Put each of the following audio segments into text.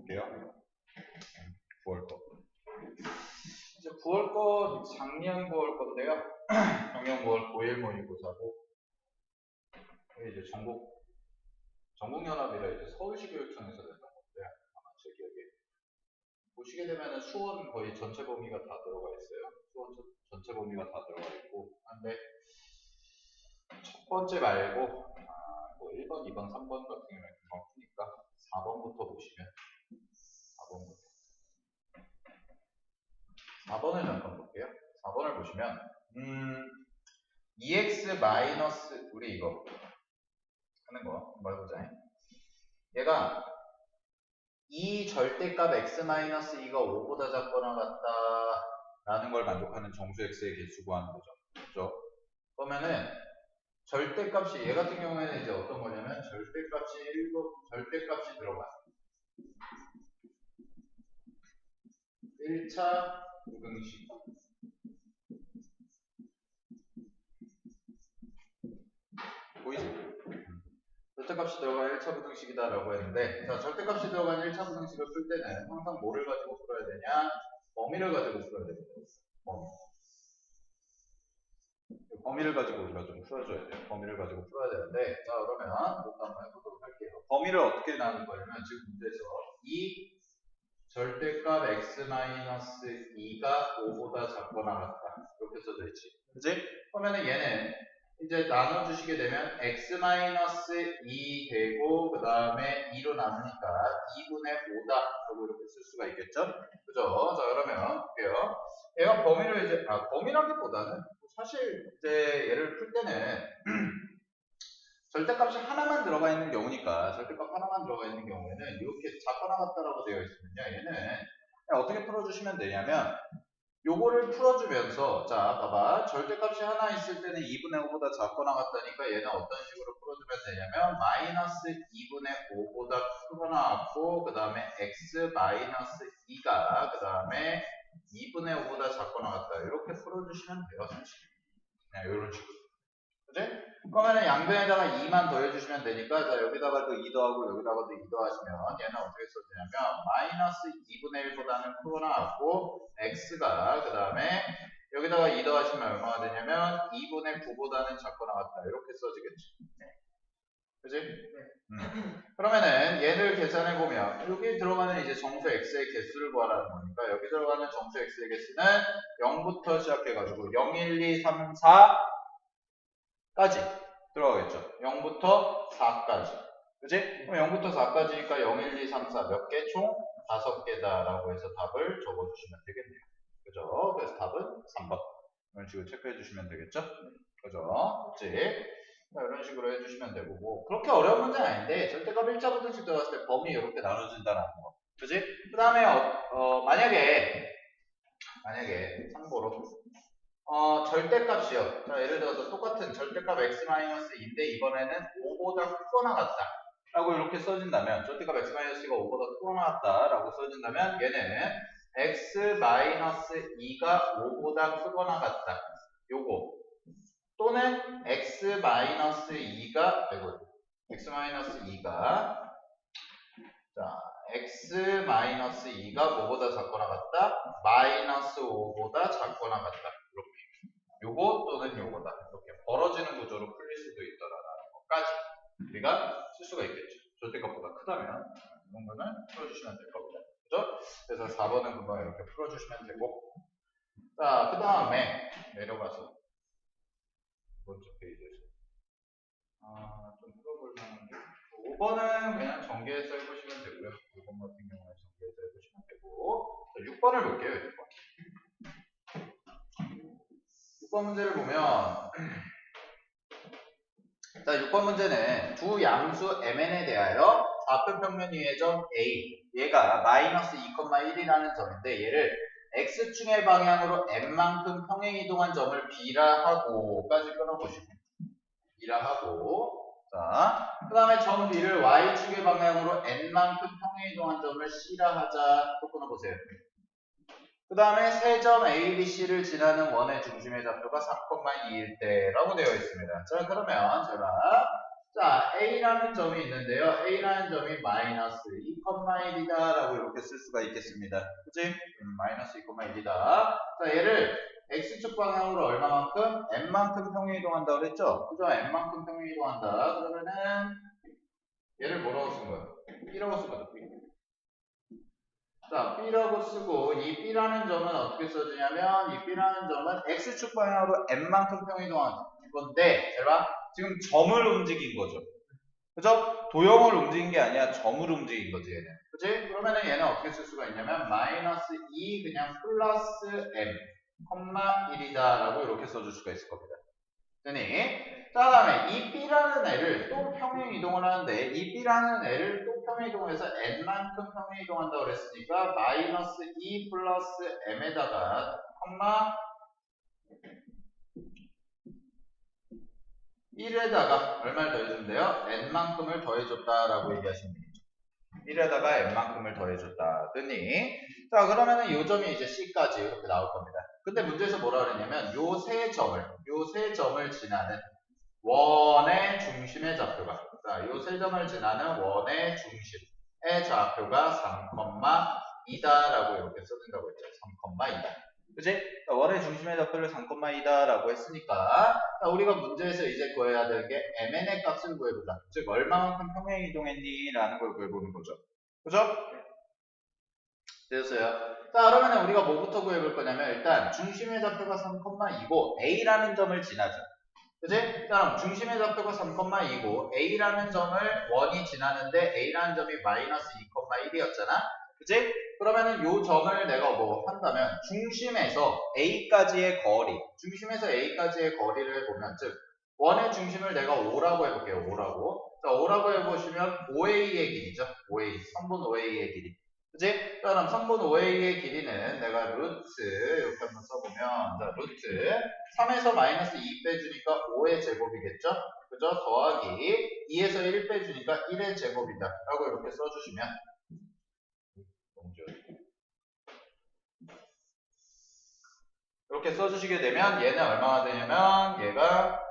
볼게요. 9월 거. 이제 9월 거 작년 9월 건데요. 작년 9월 고1 모의고사고 이제 전국연합이라 이제 서울시 교육청에서 냈던 건데 아마 제 기억에 보시게 되면은 수원 거의 전체 범위가 다 들어가 있어요. 수원 전체 범위가 다 들어가 있고 한데 첫 번째 말고 뭐 1번, 2번, 3번 같은 경우는 금방 푸니까 4번부터 보시면 4번을 잠깐 볼게요. 4번을 보시면 2x 마이너스 우리 이거 하는 거 한번 해보자. 얘가 이 절대값 x 마이너스 2가 5보다 작거나 같다 라는 걸 만족하는 정수 x의 개수 구하는 거죠. 그렇죠? 그러면은 절대값이 얘 같은 경우에는 이제 어떤 거냐면 절대값이 들어가 1차 부등식 보이지? 절대값이 들어간 1차 부등식이다 라고 했는데 자, 절대값이 들어간 1차 부등식을 풀 때는 항상 뭐를 가지고 풀어야 되냐? 범위를 가지고 풀어야 됩니다. 범위를 가지고 우리가 좀 풀어줘야 돼요. 범위를 가지고 풀어야 되는데 자 그러면 이것도 한번 해보도록 할게요. 범위를 어떻게 나눌 거냐면 지금 문제에서 이 절대값 x-2가 5보다 작거나 같다 이렇게 써져 있지. 그치? 그러면은 얘는 이제 나눠주시게 되면 x-2 되고 그 다음에 2로 나누니까 2분의 5다 라고 이렇게 쓸 수가 있겠죠? 그죠? 자 그러면 볼게요. 얘가 범위를 이제 범위라기보다는 사실 이제 얘를 풀 때는 절대값이 하나만 들어가 있는 경우니까 절대값 하나만 들어가 있는 경우에는 이렇게 작거나 같다라고 되어 있으면요 얘는 그냥 어떻게 풀어주시면 되냐면 요거를 풀어주면서 자 봐봐 절대값이 하나 있을 때는 2분의 5보다 작거나 같다니까 얘는 어떤 식으로 풀어주면 되냐면 마이너스 2분의 5보다 크거나 같고 그 다음에 x 마이너스 2가 그 다음에 2분의 5보다 작거나 같다 이렇게 풀어주시면 돼요 사실 그냥 이런 식으로 그치? 그러면은 양변에다가 2만 더해주시면 되니까 자 여기다가도 2 더하고 여기다가도 2 더하시면 얘는 어떻게 써지냐면 마이너스 2분의 1보다는 크거나 같고 x가 그 다음에 여기다가 2 더하시면 얼마가 되냐면 2분의 9보다는 작거나 같다 이렇게 써지겠죠. 그치? 그러면은 얘를 계산해보면 여기 들어가는 이제 정수 x의 개수를 구하라는 거니까 여기 들어가는 정수 x의 개수는 0부터 시작해가지고 0, 1, 2, 3, 4까지 들어가겠죠. 0부터 4까지. 그치? 그럼 0부터 4까지니까 0, 1, 2, 3, 4 몇 개? 총 5개다 라고 해서 답을 적어주시면 되겠네요. 그죠? 그래서 답은 3번. 이런 식으로 체크해 주시면 되겠죠? 그죠? 그치? 이런 식으로 해주시면 되고 뭐 그렇게 어려운 문제는 아닌데 절대값 1차 부등식 들어갔을 때 범위 이렇게 나눠준다는 거. 그치? 그 다음에 만약에 참고로 절대값이요. 자, 예를 들어서 똑같은 절대값 x-2인데 이번에는 5보다 크거나 같다. 라고 이렇게 써진다면 절대값 x-2가 5보다 크거나 같다. 라고 써진다면 얘는 x-2가 5보다 크거나 같다. 요거 또는 x-2가 뭐보다 작거나 같다? 마이너스 5보다 작거나 같다. 이렇게. 요거 또는 요거다. 이렇게 벌어지는 구조로 풀릴 수도 있다라는 것까지 우리가 쓸 수가 있겠죠. 절대값보다 크다면 이런 거는 풀어주시면 될 겁니다. 그죠? 그래서 4번은 금방 이렇게 풀어주시면 되고 자, 그 다음에 내려가서 두 번째 페이지에서 좀 풀어볼 만한데 5번은 그냥 전개해서 해보시면 되고요. 5번 같은 경우는 전개해서 해보시면 되고 자, 6번을 볼게요. 6번 문제를 보면 자 6번 문제는 두 양수 mn에 대하여 좌표평면 위의 점 A 얘가 마이너스 2,1이라는 점인데 얘를 x축의 방향으로 n만큼 평행 이동한 점을 B라 하고까지 끊어보시고 B라 하고 자, 그 다음에 점 B를 y축의 방향으로 n만큼 평행 이동한 점을 C라 하자 또 끊어보세요. 그 다음에 세 점 A, B, C를 지나는 원의 중심의 좌표가 3,2일 때 라고 되어 있습니다. 자 그러면 자, A라는 점이 있는데요. A라는 점이 마이너스 2,1이다 라고 이렇게 쓸 수가 있겠습니다. 그치? 마이너스 2,1이다. 자, 얘를 X축 방향으로 얼마만큼? N만큼 평행이동한다 그랬죠? 그죠? N만큼 평행이동한다. 그러면은 얘를 뭐라고 쓴 거야? B라고 쓴 거죠. B. 자, B라고 쓰고 이 B라는 점은 어떻게 써지냐면 이 B라는 점은 X축 방향으로 N만큼 평이동한 건데 잘 봐. 지금 점을 움직인 거죠. 그죠? 도형을 움직인 게 아니라 점을 움직인 거지 얘는. 그치? 그러면은 얘는 어떻게 쓸 수가 있냐면 마이너스 2 그냥 플러스 M, 1이다 라고 이렇게 써줄 수가 있을 겁니다. 되니? 자, 다음에 이 B라는 애를 또 평행 이동을 하는데 이 B라는 애를 또 평행 이동해서 N만큼 평행 이동한다고 그랬으니까 마이너스 2 플러스 M에다가 콤마 1에다가 얼마를 더해주면 돼요? N만큼을 더해줬다라고 얘기하시면 되겠죠. 1에다가 N만큼을 더해줬다. 됐니? 자, 그러면은 요 점이 이제 C까지 이렇게 나올 겁니다. 근데 문제에서 뭐라 그랬냐면 요 세 점을 지나는 원의 중심의 좌표가 자, 요 세 점을 지나는 원의 중심의 좌표가 3,2다라고 이렇게 써준다고 했죠. 3,2다. 그치? 원의 중심의 좌표를 3,2다라고 했으니까 자, 우리가 문제에서 이제 구해야 될 게 MN의 값을 구해보자. 즉 얼마만큼 평행 이동했니? 라는 걸 구해보는 거죠. 그죠? 됐어요. 자, 그러면 우리가 뭐부터 구해볼 거냐면 일단 중심의 좌표가 3,2고 A라는 점을 지나죠. 그치? 그럼 중심의 좌표가 3,2고 A라는 점을 원이 지나는데 A라는 점이 마이너스 2,1이었잖아. 그치? 그러면은 요 점을 내가 뭐 한다면 중심에서 A까지의 거리를 보면 즉 원의 중심을 내가 5라고 해볼게요. 5라고. 자, 5라고 해보시면 5A의 길이죠. 5A, 3분 5A의 길이. 그치? 자, 그럼 3분 5A의 길이는 내가 루트 이렇게 한번 써보면 자, 루트 3에서 마이너스 2 빼주니까 5의 제곱이겠죠? 그죠? 더하기 2에서 1 빼주니까 1의 제곱이다 라고 이렇게 써주시면 이렇게 써주시게 되면 얘는 얼마가 되냐면 얘가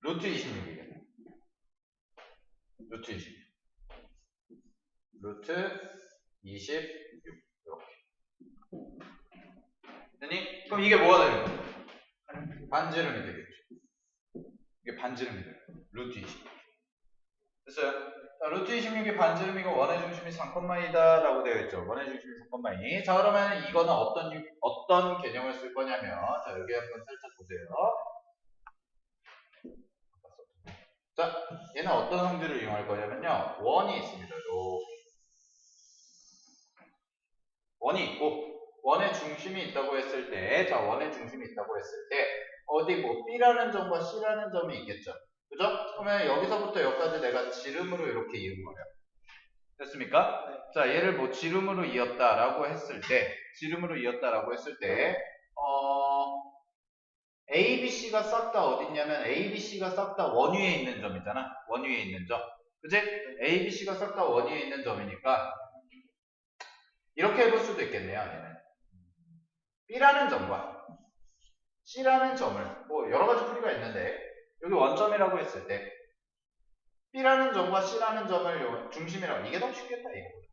루트 26이에요. 루트 26. 루트 26 이렇게. 됐니? 그럼 이게 뭐가 되는 거예요? 반지름이 되겠죠. 이게 반지름이 돼요. 루트 26. 됐어요? 자, 루트 26이 반지름이고 원의 중심이 3,2다 라고 되어 있죠. 원의 중심이 3,2. 자, 그러면 이거는 어떤 개념을 쓸 거냐면 자, 여기 한번 살짝 보세요. 자, 얘는 어떤 성질을 이용할 거냐면요. 원이 있습니다. 원이 있고 원의 중심이 있다고 했을 때 자, 원의 중심이 있다고 했을 때 어디 뭐 B라는 점과 C라는 점이 있겠죠. 그죠? 그러면 여기서부터 여기까지 내가 지름으로 이렇게 이은 거예요. 됐습니까? 네. 자, 얘를 뭐 지름으로 이었다라고 했을 때 A, B, C가 싹 다 어딨냐면 A, B, C가 싹 다 원 위에 있는 점이잖아. 원 위에 있는 점. 그지? A, B, C가 싹 다 원 위에 있는 점이니까 이렇게 해볼 수도 있겠네요. 얘는. B라는 점과 C라는 점을 뭐 여러 가지 풀이가 있는데 여기 원점이라고 했을 때 B라는 점과 C라는 점을 중심이라고 이게 더 쉽겠다 이거보다.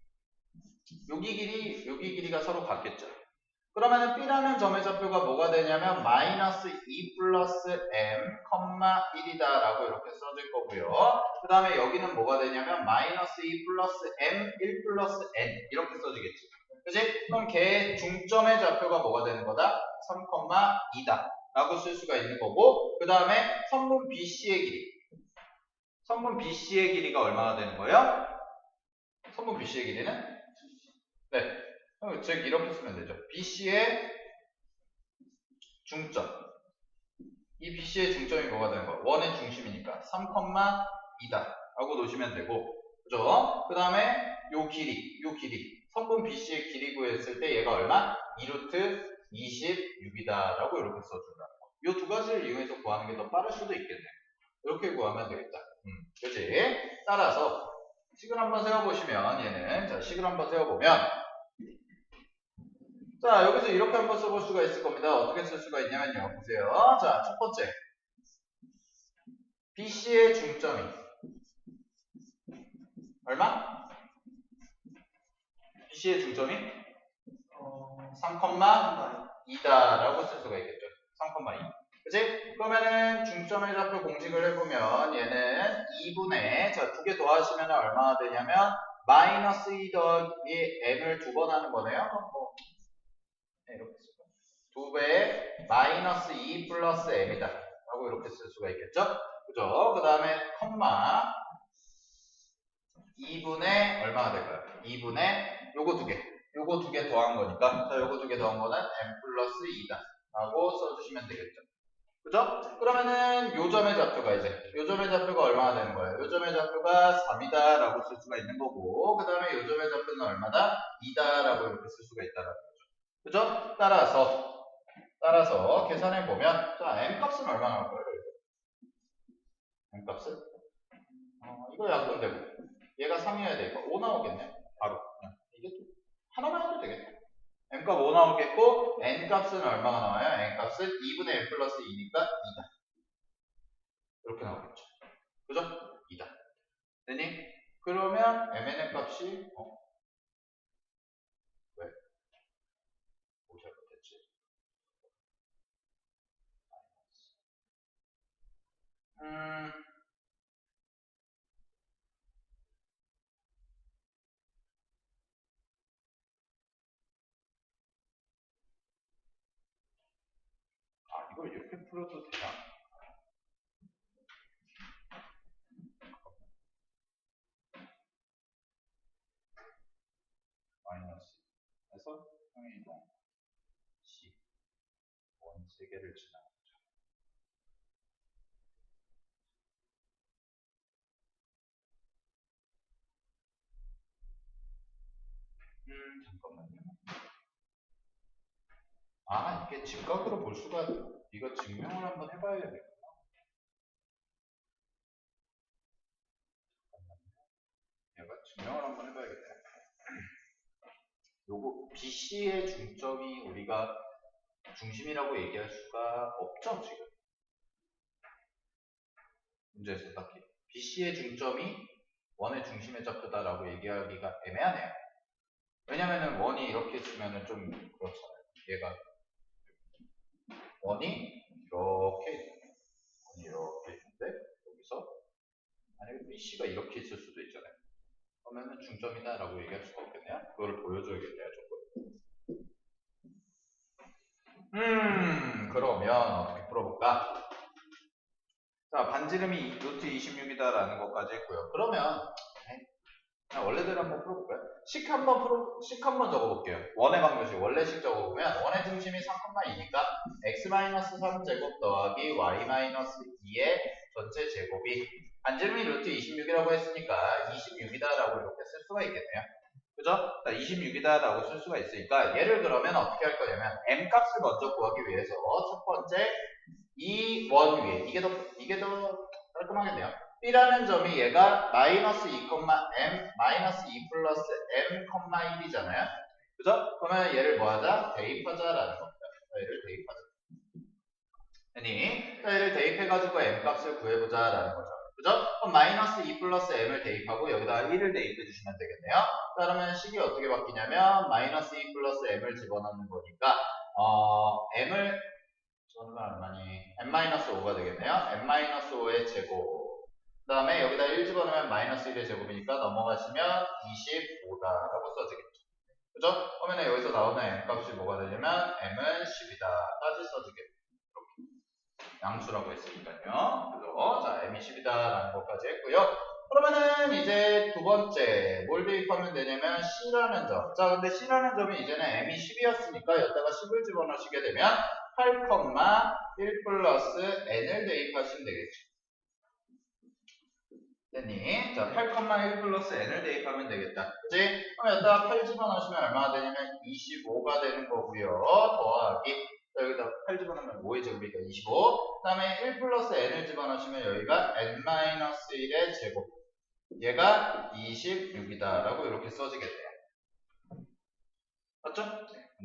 여기 길이가 서로 같겠죠. 그러면 B라는 점의 좌표가 뭐가 되냐면 마이너스 2 플러스 M, 1이다 라고 이렇게 써질 거고요. 그 다음에 여기는 뭐가 되냐면 마이너스 2 플러스 M, 1 플러스 N 이렇게 써지겠지. 그치? 그럼 걔의 중점의 좌표가 뭐가 되는 거다? 3,2다 라고 쓸 수가 있는 거고 그 다음에 선분 BC의 길이가 얼마나 되는 거예요? 선분 BC의 길이는? 네. 즉 이렇게 쓰면 되죠. BC의 중점. 이 BC의 중점이 뭐가 되는 거야? 원의 중심이니까 3,2다 라고 놓으시면 되고 그죠? 그 다음에 요 길이 선분 BC의 길이 구했을 때 얘가 얼마? 2루트 26이다 라고 이렇게 써준다는 거. 요 두 가지를 이용해서 구하는 게 더 빠를 수도 있겠네. 이렇게 구하면 되겠다. 그치? 따라서 식을 한번 세워보시면 얘는 자 식을 한번 세워보면 자, 여기서 이렇게 한번 써볼 수가 있을 겁니다. 어떻게 쓸 수가 있냐면요. 보세요. 자, 첫 번째. BC의 중점이 얼마? BC의 중점이 3,2다라고 쓸 수가 있겠죠. 3,2. 그치? 그러면은 중점의 좌표 공식을 해보면 얘는 2분의 자, 두 개 더하시면 얼마나 되냐면 마이너스 2 더하기 m을 두 번 하는 거네요. 네, 이렇게 쓸까요? 2배의 마이너스 2 플러스 m이다 라고 이렇게 쓸 수가 있겠죠. 그죠? 그 다음에 컴마 2분의 얼마나 될까요? 2분의 요거 두 개. 요거 두 개 더한 거니까 자, 요거 두 개 더한 거는 m 플러스 2다 라고 써주시면 되겠죠. 그죠? 그러면은 요점의 좌표가 요점의 좌표가 얼마나 되는 거예요? 요점의 좌표가 3이다 라고 쓸 수가 있는 거고 그 다음에 요점의 좌표는 얼마다? 2다 라고 이렇게 쓸 수가 있다는 거죠. 그죠? 따라서 계산해 보면 자 m 값은 얼마나 나올 거예요? m 값은? 이거 약분되고 얘가 3이어야 되니까 5 나오겠네. 바로 그냥 이게 하나만 해도 되겠네. m값 5 나오겠고 n값은 얼마가 나와요? n값은 2분의 n 플러스 2니까 2다. 이렇게 나오겠죠. 그죠? 2다. 되니? 그러면 mn의 값이 왜? 뭐 잘못했지? 이걸 이렇게 풀어도 되나? 마이너스 해서 평행이동 C 원 3개를 지나가죠. 잠깐만요. 이게 직각으로 볼 수가 이거 증명을 한번 해봐야겠구나. 얘가 증명을 한번 해봐야겠네. 요거 BC의 중점이 우리가 중심이라고 얘기할 수가 없죠, 지금. 문제에서 딱히. BC의 중점이 원의 중심의 좌표다라고 얘기하기가 애매하네요. 왜냐면은 원이 이렇게 있으면은 좀 그렇잖아요. 얘가 원이 이렇게 있는데 여기서 만약에 BC가 이렇게 있을 수도 있잖아요. 그러면은 중점이다라고 얘기할 수가 없겠네요. 그거를 보여줘야겠네요, 조금. 그러면 어떻게 풀어볼까? 자, 반지름이 루트 26이다라는 것까지 했고요. 그러면 그냥 원래대로 한번 풀어볼까요? 식 한번 적어볼게요. 원의 방정식, 원래식 적어보면 원의 중심이 3,2니까 x-3제곱 더하기 y-2의 전체 제곱이 반지름이 루트 26이라고 했으니까 26이다라고 이렇게 쓸 수가 있겠네요. 그죠? 26이다라고 쓸 수가 있으니까 얘를 그러면 어떻게 할 거냐면 m 값을 먼저 구하기 위해서 첫 번째 이 원 위에 이게 더 깔끔하겠네요. B라는 점이 얘가 마이너스 2, m 마이너스 2 플러스 m, 1이잖아요. 그죠? 그러면 얘를 뭐 하자? 대입하자라는 겁니다. 얘를 대입하자. 아니, 얘를 대입해가지고 m 값을 구해보자라는 거죠. 그죠? 그럼 마이너스 2 플러스 m을 대입하고 여기다가 1을 대입해 주시면 되겠네요. 자, 그러면 식이 어떻게 바뀌냐면 마이너스 2 플러스 m을 집어넣는 거니까 m을 저는 얼마니? m-5가 되겠네요. m-5의 제곱. 그 다음에 여기다 1 집어넣으면 마이너스 1의 제곱이니까 넘어가시면 25다라고 써지겠죠. 그죠? 그러면 여기서 나오는 m 값이 뭐가 되냐면 m은 10이다까지 써지겠죠. 이렇게. 양수라고 했으니까요. 그죠? 자, m이 10이다라는 것까지 했고요. 그러면은 이제 두 번째 뭘 대입하면 되냐면 C라는 점. 자, 근데 C라는 점이 이제는 m이 10이었으니까 여기다가 10을 집어넣으시게 되면 8,1 플러스 n을 대입하시면 되겠죠. 됐니? 자, 8,1 플러스 n을 대입하면 되겠다. 그치? 그럼 여기다가 8 집어넣으시면 얼마나 되냐면 25가 되는 거고요. 더하기 여기다 8 집어넣으면 5의 제곱이니까 25. 그 다음에 1 플러스 n을 집어넣으시면 여기가 n-1의 제곱. 얘가 26이다 라고 이렇게 써지겠네요. 맞죠?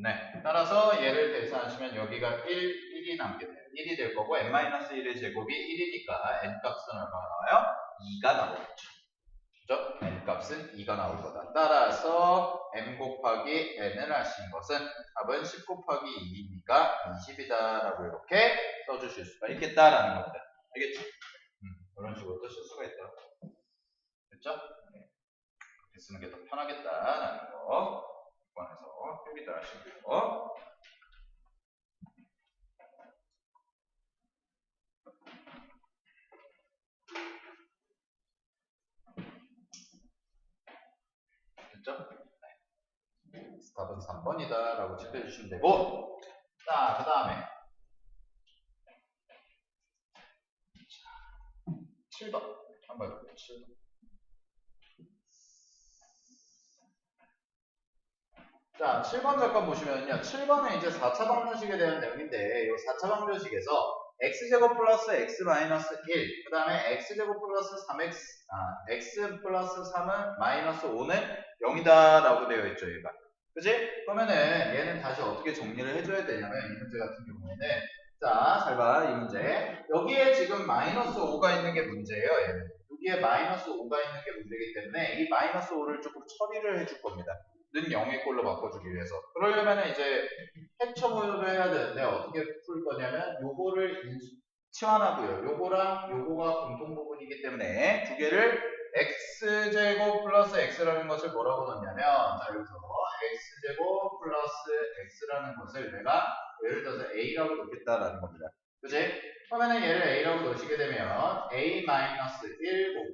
네. 따라서 얘를 계산하시면 여기가 1이 남게 돼요. 1이 될 거고 n-1의 제곱이 1이니까 n 값은 얼마가 나와요? 2가 나오겠죠. 그죠? n 값은 2가 나올 거다. 따라서 m 곱하기 n을 하신 것은 답은 10 곱하기 2니까 20이다라고 이렇게 써주실 수가 있겠다라는 겁니다. 알겠죠? 이런 식으로도 쓸 수가 있다. 됐죠? 네. 이렇게 쓰는 게 더 편하겠다라는 거. 이번에서 표기도 하시고요. 됐죠? 네. 답은 3번이다 라고 체크해주시면 되고, 자, 그 다음에 7번 한번 해볼게요. 7번. 자, 7번 잠깐 보시면요. 7번은 이제 4차 방정식에 대한 내용인데, 이 4차 방정식에서 x제곱 플러스 x 마이너스 1, 그 다음에 x제곱 플러스 3x, x 플러스 3은 마이너스 5는 0이다 라고 되어 있죠, 얘가. 그지? 그러면은 얘는 다시 어떻게 정리를 해줘야 되냐면, 이 문제 같은 경우에는, 자, 잘 봐, 이 문제. 여기에 지금 마이너스 5가 있는 게 문제예요, 얘는. 여기에 마이너스 5가 있는 게 문제이기 때문에, 이 마이너스 5를 조금 처리를 해줄 겁니다. 는 0의 꼴로 바꿔주기 위해서. 그러려면 이제 핵처분을 해야 되는데 어떻게 풀 거냐면 요거를 치환하고요. 요거랑 요거가 공통 부분이기 때문에 두 개를 x제곱 플러스 x라는 것을 뭐라고 넣냐면, 자, 여기서 x제곱 플러스 x라는 것을 내가 예를 들어서 a라고 넣겠다라는 겁니다. 그지? 그러면은 얘를 a라고 넣으시게 되면 a-1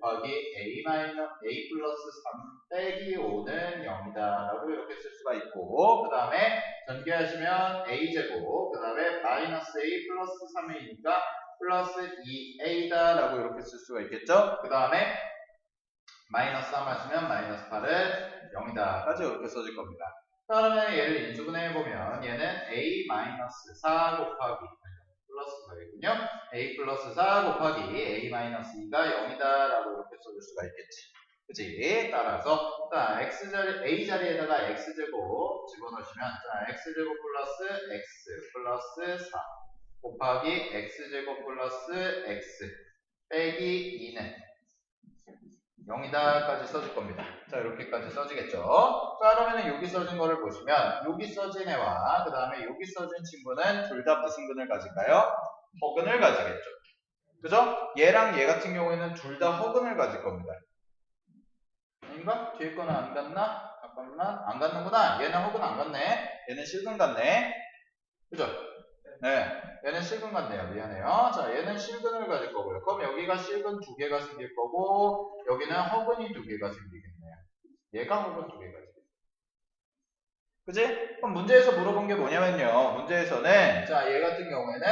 곱하기 a 플러스 3 빼기 5는 0이다 라고 이렇게 쓸 수가 있고, 그 다음에 전개하시면 a제곱, 그 다음에 마이너스 a 플러스 3이니까 플러스 2a다 라고 이렇게 쓸 수가 있겠죠. 그 다음에 마이너스 3 하시면 마이너스 8은 0이다 까지 이렇게 써질 겁니다. 그러면 얘를 인수분해해보면 얘는 a-4 곱하기 플러스 4이군요. a 플러스 4 곱하기 a 마이너스 2가 0이다 라고 이렇게 써줄 수가 있겠지. 그치? 따라서 자, a 자리에다가 x제곱 집어넣으시면, 자, x제곱 플러스 x 플러스 4 곱하기 x제곱 플러스 x 빼기 2는 0이다까지 써질 겁니다. 자, 이렇게까지 써지겠죠. 자, 그러면 여기 써진 거를 보시면 여기 써진 애와 그 다음에 여기 써진 친구는 둘 다 무슨 근을 가질까요? 허근을 가지겠죠. 그죠? 얘랑 얘 같은 경우에는 둘 다 허근을 가질 겁니다. 아닌가? 뒤에 거는 안 갔나? 잠깐만, 안 갔는구나. 얘는 허근 안 갔네. 얘는 실근 갔네. 그죠? 네, 얘는 실근 같네요. 미안해요. 자, 얘는 실근을 가질 거고요. 그럼 여기가 실근 2개가 생길 거고, 여기는 허근이 2개가 생기겠네요. 얘가 허근 2개가 생기겠네요. 그지? 그럼 문제에서 물어본 게 뭐냐면요. 문제에서는, 자, 얘 같은 경우에는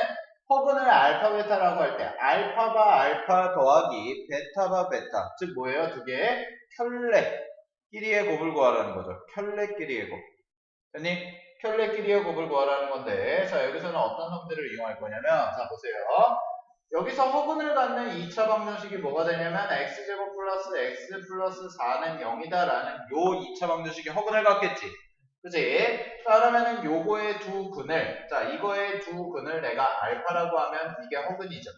허근을 알파, 베타라고 할 때, 알파바 알파 더하기 베타바 베타. 즉, 뭐예요? 두 개의 켤레끼리의 곱을 구하라는 거죠. 켤레끼리의 곱. 됐니? 켤레끼리의 곱을 구하라는 건데, 자, 여기서는 어떤 형태를 이용할 거냐면, 자, 보세요. 여기서 허근을 갖는 2차 방정식이 뭐가 되냐면, x제곱 플러스 x 플러스 4는 0이다 라는 요 2차 방정식이 허근을 갖겠지. 그치? 자, 그러면은 요거의 두 근을, 자, 이거의 두 근을 내가 알파라고 하면 이게 허근이죠.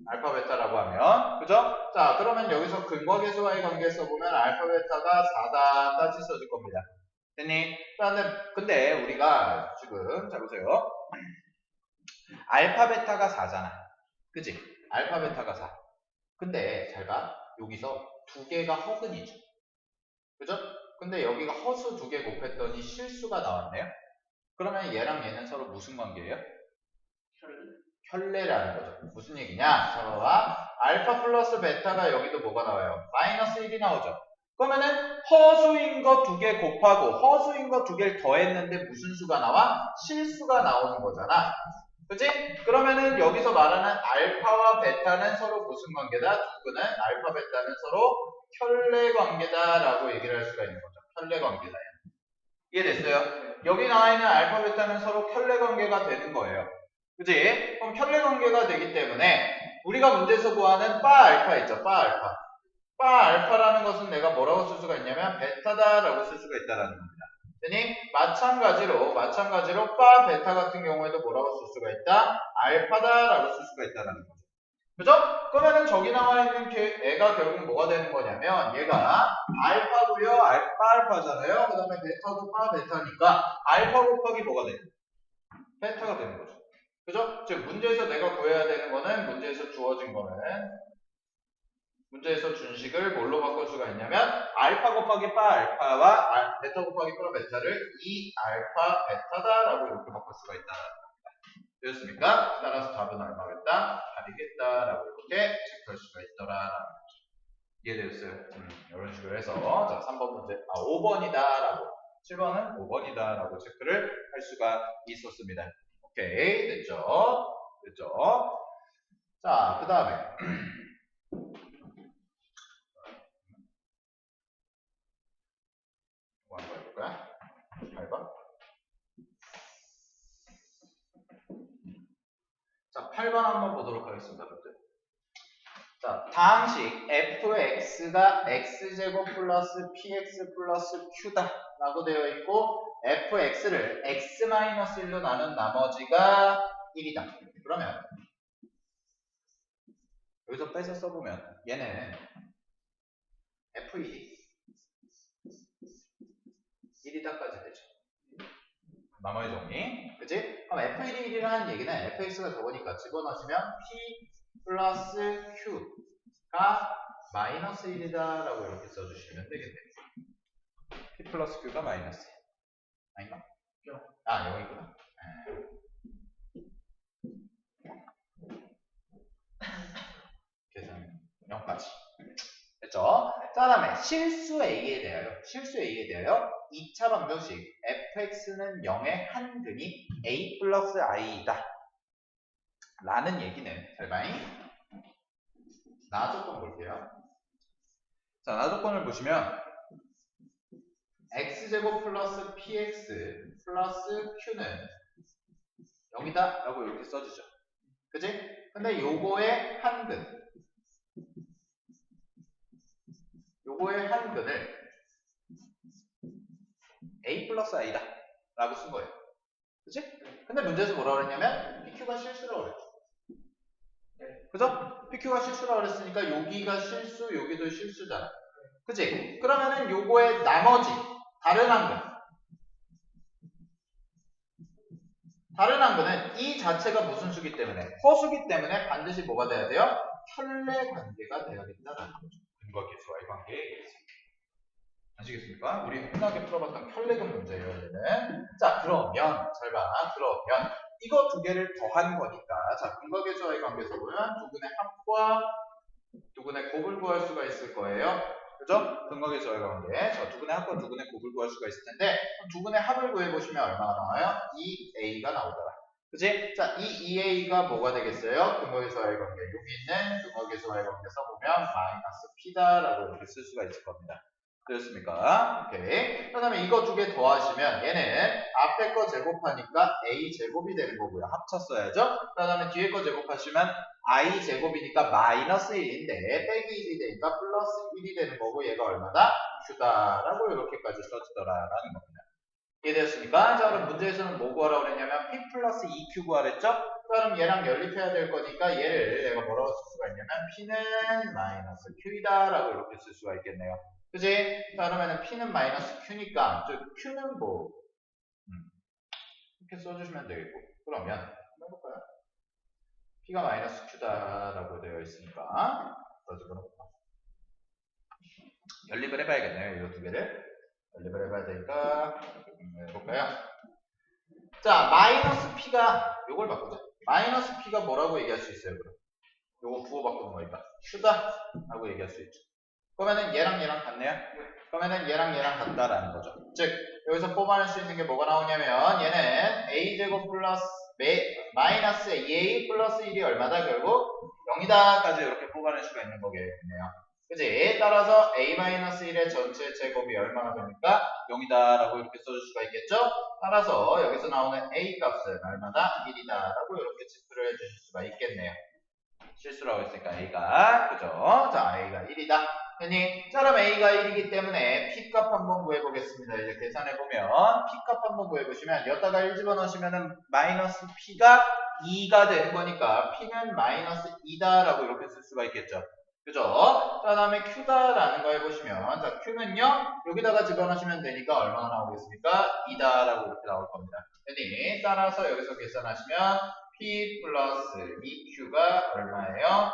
알파, 베타라고 하면. 그죠? 자, 그러면 여기서 근과 계수와의 관계 써보면 알파, 베타가 4다까지 써질 겁니다. 됐니? 근데 우리가 지금 자 보세요. 알파 베타가 4잖아. 그치? 알파 베타가 4. 근데 잘 봐. 여기서 두 개가 허근이죠. 그죠? 근데 여기가 허수 두 개 곱했더니 실수가 나왔네요. 그러면 얘랑 얘는 서로 무슨 관계예요? 켤레라는 거죠. 무슨 얘기냐? 자, 봐봐. 알파 플러스 베타가 여기도 뭐가 나와요? 마이너스 1이 나오죠. 그러면은 허수인 거 두 개 곱하고 허수인 거 두 개를 더했는데 무슨 수가 나와? 실수가 나오는 거잖아. 그치? 그러면은 여기서 말하는 알파와 베타는 서로 무슨 관계다? 두 근은 알파, 베타는 서로 켤레 관계다라고 얘기를 할 수가 있는 거죠. 켤레 관계다. 이해됐어요? 여기 나와 있는 알파, 베타는 서로 켤레 관계가 되는 거예요. 그치? 그럼 켤레 관계가 되기 때문에 우리가 문제에서 구하는 바 알파 있죠? 바 알파. 바 알파라는 것은 내가 뭐라고 쓸 수가 있냐면 베타다라고 쓸 수가 있다라는 겁니다. 되니 마찬가지로 바 베타 같은 경우에도 뭐라고 쓸 수가 있다? 알파다라고 쓸 수가 있다는 거죠. 그죠? 그러면은 저기 나와 있는 애가 결국 뭐가 되는 거냐면 얘가 알파고요. 알파잖아요. 그 다음에 베타도 바 베타니까 알파 곱하기 뭐가 돼? 베타가 되는 거죠. 그죠? 즉 문제에서 내가 구해야 되는 거는 문제에서 주어진 거는 문제에서 준식을 뭘로 바꿀 수가 있냐면 알파 곱하기 바 알파와 베타 곱하기 바 베타를 2알파 베타다라고 이렇게 바꿀 수가 있다. 되었습니까? 따라서 답은 얼마겠다? 8이겠다라고 이렇게 체크할 수가 있더라. 이해되었어요? 이런 식으로 해서 자 3번 문제, 5번이다라고 7번은 5번이다라고 체크를 할 수가 있었습니다. 오케이, 됐죠? 자, 그 다음에 뭐 한번 해볼까요? 8번. 자, 8번 한번 보도록 하겠습니다. 자, 다항식 fx가 x제곱 플러스 px 플러스 q다 라고 되어 있고 fx를 x-1로 나눈 나머지가 1이다. 그러면 여기서 빼서 써보면 얘는 f1이 1이다까지 되죠. 나머지 정리. 그치? 그럼 f1이 1이라는 얘기는 fx가 저거니까 집어넣으시면 p 플러스 q가 마이너스 1이다 라고 이렇게 써주시면 되겠네요. p 플러스 q가 마이너스 1. 아닌가? 0이구나. 계산 0까지. 됐죠? 자, 다음에 실수 A에 대하여 2차 방정식 fx는 0의 한근이 a 플러스 i이다 라는 얘기는 잘 봐잉. 나 조건 볼게요. 자, 나 조건을 보시면 x제곱 플러스 px 플러스 q는 0이다 라고 이렇게 써주죠. 그치? 근데 요거의 한근을 a 플러스 i다 라고 쓴 거예요. 그치? 근데 문제에서 뭐라 그랬냐면 pq가 실수라고 그랬죠. 그죠? pq가 실수라고 그랬으니까 여기가 실수, 여기도 실수잖아. 그치? 그러면은 요거의 나머지 다른 한근은 이 자체가 무슨 수기 때문에? 허수기 때문에 반드시 뭐가 돼야 돼요? 켤레 관계가 돼야겠다라는 거죠. 근거 계수와의 관계에 의해서. 아시겠습니까? 우리 흔하게 풀어봤던 켤레근 문제예요, 얘는. 자, 그러면 잘 봐. 그러면 이거 두 개를 더한 거니까 자, 근거 계수와의 관계에서 보면 두 근의 합과 두 근의 곱을 구할 수가 있을 거예요. 그죠? 근거 계수와의 관계. 자, 두 근의 합과 두 근의 곱을 구할 수가 있을 텐데 두 근의 합을 구해보시면 얼마가 나와요? 2a가 나오더라. 그치? 자, 이 2a가 뭐가 되겠어요? 근거 계수와의 관계. 여기 있는 근거 계수와의 관계 써보면 마이너스 p다라고 이렇게 쓸 수가 있을 겁니다. 되었습니까? 오케이. 그 다음에 이거 두 개 더하시면 얘는 앞에 거 제곱하니까 a 제곱이 되는 거고요. 합쳤어야죠. 그 다음에 뒤에 거 제곱하시면 i 제곱이니까 마이너스 1인데 빼기 1이 되니까 플러스 1이 되는 거고 얘가 얼마다? q다라고 이렇게까지 써주더라라는 겁니다. 이해되었습니까? 자, 그럼 문제에서는 뭐 구하라고 그랬냐면 p 플러스 2q 구하랬죠? 그럼 얘랑 연립해야 될 거니까 얘를 내가 뭐라고 쓸 수가 있냐면 p는 마이너스 q이다 라고 이렇게 쓸 수가 있겠네요. 그지? 자, 그러면은 p는 마이너스 q니까 즉 q는 뭐 이렇게 써주시면 되겠고 그러면 한번 해볼까요? p가 마이너스 q다라고 되어 있으니까 연립을 해봐야겠네요. 이 두 개를 연립을 해봐야 되니까 해볼까요? 자, 마이너스 p가 요걸 바꾸자. 마이너스 p가 뭐라고 얘기할 수 있어요? 그럼 요거 부호 바꾸는 거니까 q다 라고 얘기할 수 있죠. 그러면은 얘랑 같네요. 그러면은 얘랑 같다라는 거죠. 즉 여기서 뽑아낼 수 있는 게 뭐가 나오냐면 얘는 a제곱 플러스 마이너스 2a 플러스 1이 얼마다? 결국 0이다까지 이렇게 뽑아낼 수가 있는 거겠네요. 그지? 따라서 a-1의 전체 제곱이 얼마나 됩니까? 0이다라고 이렇게 써줄 수가 있겠죠? 따라서 여기서 나오는 a 값은 얼마다? 1이다라고 이렇게 체크를 해주실 수가 있겠네요. 실수라고 했으니까 a가 그죠? 자, a가 1이다. 됐니? 자, 그럼 A가 1이기 때문에 P값 한번 구해보겠습니다. 이제 계산해보면 P값 한번 구해보시면 여기다가 1 집어넣으시면은 마이너스 P가 2가 되는 거니까 P는 마이너스 2다라고 이렇게 쓸 수가 있겠죠. 그죠? 자, 그 다음에 Q다라는 거 해보시면 자, Q는요 여기다가 집어넣으시면 되니까 얼마가 나오겠습니까? 2다라고 이렇게 나올 겁니다. 됐니? 따라서 여기서 계산하시면 P 플러스 2Q가 얼마예요?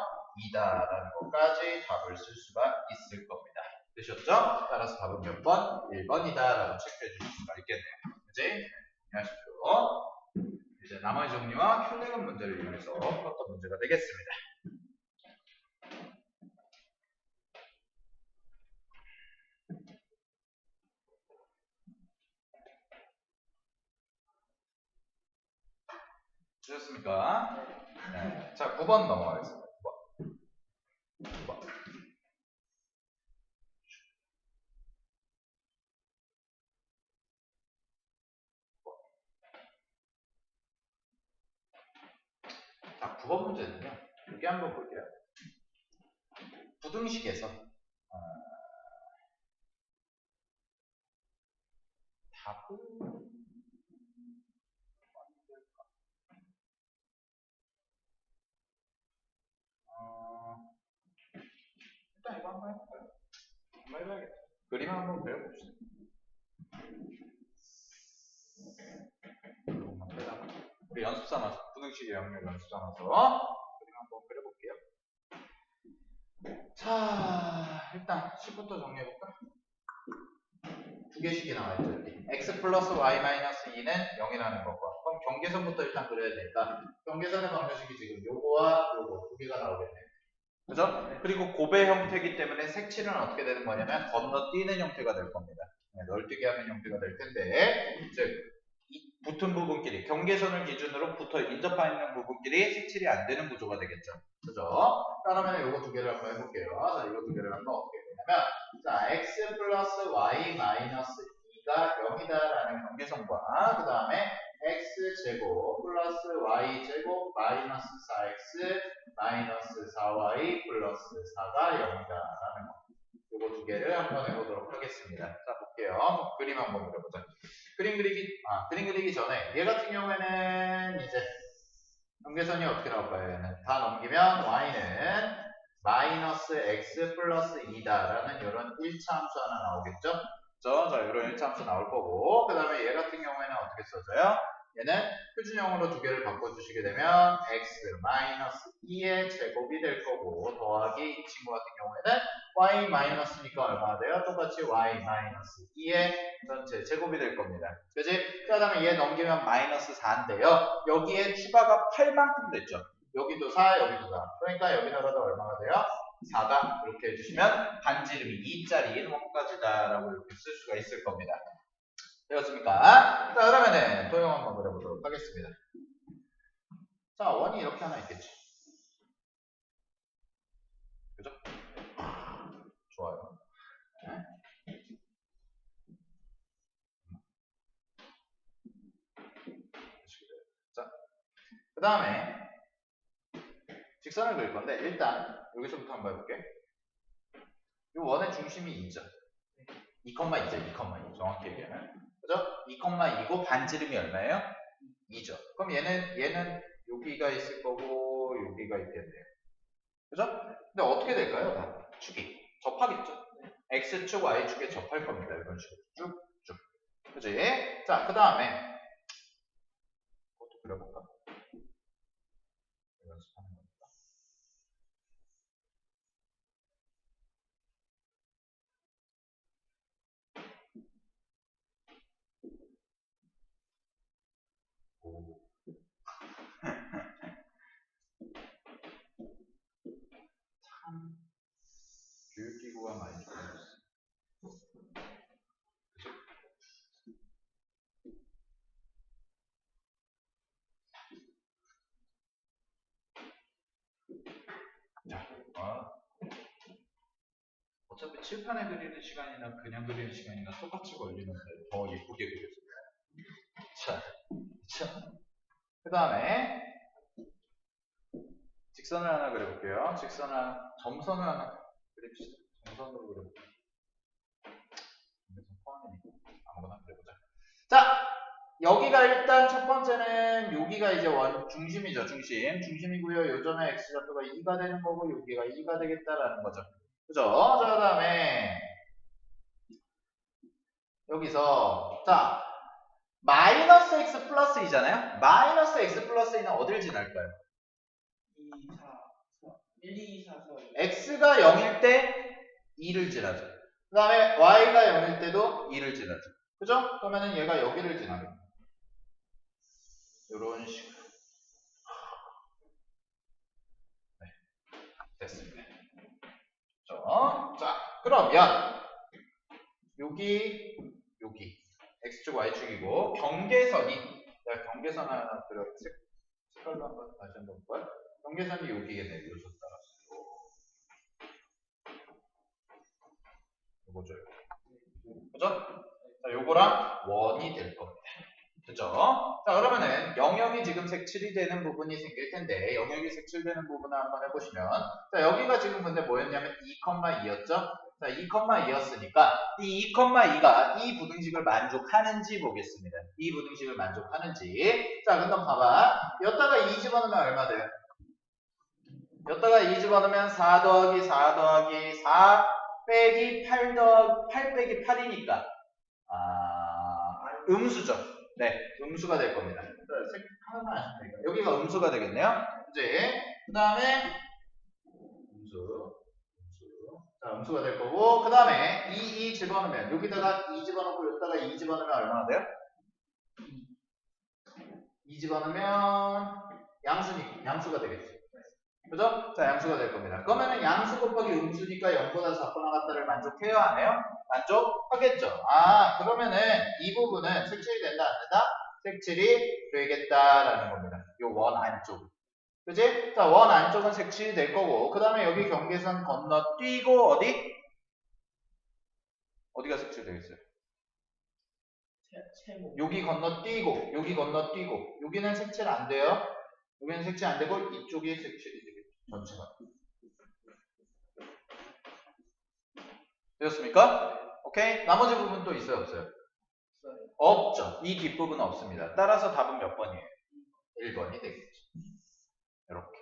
2다라는 것까지 답을 쓸 수가 있을 겁니다. 되셨죠? 따라서 답은 몇 번? 1번이다라고 체크해 주실 수가 있겠네요. 그치? 이해하십시오. 이제 나머지 정리와 큐레건 문제를 이용해서 풀었던 문제가 되겠습니다. 되셨습니까? 네. 자, 9번 넘어가겠습니다. 9번. 자, 9번 문제는요. 여기 한번 볼게요. 부등식에서 답은 일단 이거 한번 해볼까요? 한번 해봐야겠다. 그림 한번 그려봅시다. 우리 연습 삼아서 부등식의 영역 연습 삼아서 그림 한번 그려볼게요. 자, 일단 10부터 정리해볼까? 두 개씩이 나와있죠, 여기. x 플러스 y 마이너스 2는 0이라는 것과. 그럼 경계선부터 일단 그려야 되니까. 경계선의 방정식이 지금 요거와 요거 두 개가 나오겠네요. 그죠? 그리고 고배 형태이기 때문에 색칠은 어떻게 되는 거냐면 건너뛰는 형태가 될 겁니다. 네, 널뛰게 하는 형태가 될 텐데, 즉, 이 붙은 부분끼리, 경계선을 기준으로 붙어 인접해 있는 부분끼리 색칠이 안 되는 구조가 되겠죠. 그죠? 그러면 요거 두 개를 한번 해볼게요. 자, 이거 두 개를 한번 어떻게 보냐면, 자, x 플러스 y 마이너스 2가 0이다라는 경계선과, 그 다음에 x제곱 플러스 y제곱 마이너스 4x 마이너스 4y 플러스 4가 0이다라는 거. 요거 두 개를 한번 해보도록 하겠습니다. 자, 볼게요. 그림 한번 그려보자. 그림 그리기 전에 얘 같은 경우에는 이제 경계선이 어떻게 나올까요? 얘는 다 넘기면 y는 마이너스 x 플러스 2다라는 이런 1차 함수 하나 나오겠죠? 자, 이런 1차 함수 나올 거고, 그 다음에 얘 같은 경우에는 어떻게 써져요? 얘는 표준형으로 두 개를 바꿔주시게 되면 x 마이너스 2의 제곱이 될 거고, 더하기 이 친구 같은 경우에는 y 마이너스니까 얼마가 돼요? 똑같이 y 마이너스 2의 전체 제곱이 될 겁니다. 그지? 그 다음에 얘 넘기면 마이너스 4인데요. 여기에 추가가 8만큼 됐죠. 여기도 4, 여기도 4. 그러니까 여기다가도 얼마가 돼요? 4다. 이렇게 해주시면 반지름이 2짜리 원까지다라고 이렇게 쓸 수가 있을 겁니다. 되었습니까? 자, 그러면은 도형 한번 그려보도록 하겠습니다. 자, 원이 이렇게 하나 있겠죠. 그죠? 좋아요. 네. 자, 그 다음에 직선을 그릴 건데 일단 여기서부터 한번 해볼게. 이 원의 중심이 2죠. 2,2죠. 2,2 정확히 얘기하면. 그죠? 2,2고 반지름이 얼마예요? 2죠. 그럼 얘는 여기가 있을 거고 여기가 있겠네요. 그죠? 근데 어떻게 될까요? 다 축이 접하겠죠. x축, y축에 접할 겁니다. 이런 식으로 쭉쭉. 그지? 자, 그 다음에 그것도 그려볼까? 연습하는 겁니다. 오. 참 교육기구가 많이 좋아졌어. 자, 어차피 칠판에 그리는 시간이나 그냥 그리는 시간이나 똑같이 걸리는데 더 예쁘게 그렸습니다. 자, 그 다음에 직선을 하나 그려볼게요. 점선을 하나 그립시다. 정선으로 그려볼게요. 포함이니까 아무거나 그려보자. 자, 여기가 일단 첫 번째는 여기가 이제 중심이죠. 중심이고요. 요점의 x좌표가 2가 되는 거고 여기가 2가 되겠다라는 거죠. 그죠? 자, 그다음에 여기서 자 마이너스 x 플러스 2잖아요. 마이너스 x 플러스 2는 어딜 지날까요? 2, 4, 1, 2, 4, 4. x가 0일 때 2를 지나죠. 그 다음에 y가 0일 때도 2를 지나죠. 그죠? 그러면은 얘가 여기를 지나요. 요런 식으로. 네, 됐습니다. 그죠? 자, 그러면 여기 x축 y축이고 경계선이 경계선 하나 그려 색깔로 한번 다시 한번 볼까요? 경계선이 여기겠네요. 요소 따라서 요거죠. 그죠? 자, 요거랑 원이 될 겁니다. 그죠? 자, 그러면은 영역이 지금 색칠이 되는 부분이 생길 텐데 영역이 색칠되는 부분을 한번 해보시면 자, 여기가 지금 근데 뭐였냐면 2,2였죠? 자, 2,2였으니까 이 2,2가 이 부등식을 만족하는지 보겠습니다. 이 부등식을 만족하는지. 자, 그럼 봐봐. 여기다가 2 집어넣으면 얼마 돼요? 여기다가 2 집어넣으면 4 더하기 4 더하기 4 빼기 8 빼기 8이니까 음수죠. 네, 음수가 될 겁니다. 색 하나만 아시면 되니까. 여기가 음수가 되겠네요. 이제 그 다음에 음수. 자, 음수가 될 거고 그 다음에 2 집어넣으면 여기다가 2 집어넣고 여기다가 2 집어넣으면 얼마나 돼요? 2 집어넣으면 양수가 되겠죠. 그죠? 자, 양수가 될 겁니다. 그러면은 양수 곱하기 음수니까 0보다 작거나 같다를 만족해요? 안 해요? 만족하겠죠. 아, 그러면은 이 부분은 색칠이 된다, 안 된다? 색칠이 되겠다라는 겁니다. 요 원 안쪽. 그지? 자, 원 안쪽은 색칠이 될 거고, 그 다음에 여기 경계선 건너뛰고, 어디가 색칠되겠어요? 여기 건너뛰고, 여기는 색칠 안 돼요. 여기는 색칠 안 되고, 이쪽이 색칠이 되겠죠. 전체가. 되었습니까? 오케이. 나머지 부분 또 있어요, 없어요? 없죠. 이 뒷부분은 없습니다. 따라서 답은 몇 번이에요? 1번이 되겠죠. 이렇게.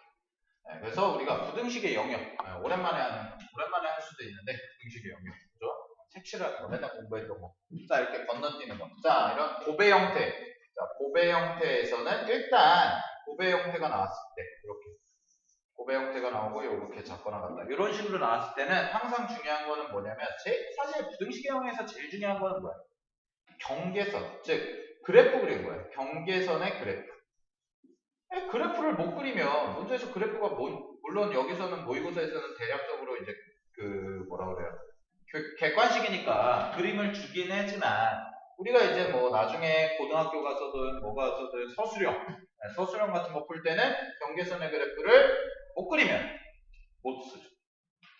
네, 그래서 우리가 부등식의 영역, 오랜만에 할 수도 있는데 부등식의 영역, 그죠? 색칠하는 거, 맨날 공부했던 거. 자, 이렇게 건너뛰는 거. 자, 이런 고배 형태. 자, 고배 형태에서는 일단 고배 형태가 나왔을 때 이렇게. 고배 형태가 나오고 이렇게 작거나 같다. 이런 식으로 나왔을 때는 항상 중요한 거는 뭐냐면 사실 부등식의 형에서 제일 중요한 거는 뭐예요? 경계선, 즉 그래프 그린 거예요. 경계선의 그래프. 그래프를 못 그리면 문제에서 그래프가 물론 여기서는 모의고사에서는 대략적으로 이제 그 뭐라 그래요? 객관식이니까 그림을 주긴 하지만 우리가 이제 뭐 나중에 고등학교 가서든 뭐 가서든 서술형 같은 거 풀 때는 경계선의 그래프를 못 그리면 못 쓰죠.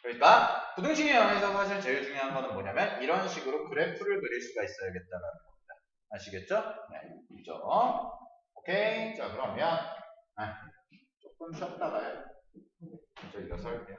그러니까 부등식의 영역에서 사실 제일 중요한 거는 뭐냐면 이런 식으로 그래프를 그릴 수가 있어야겠다는 겁니다. 아시겠죠? 네, 그죠? 오케이. 자, 그러면 조금 쉬었다가요. 저희가 설게요.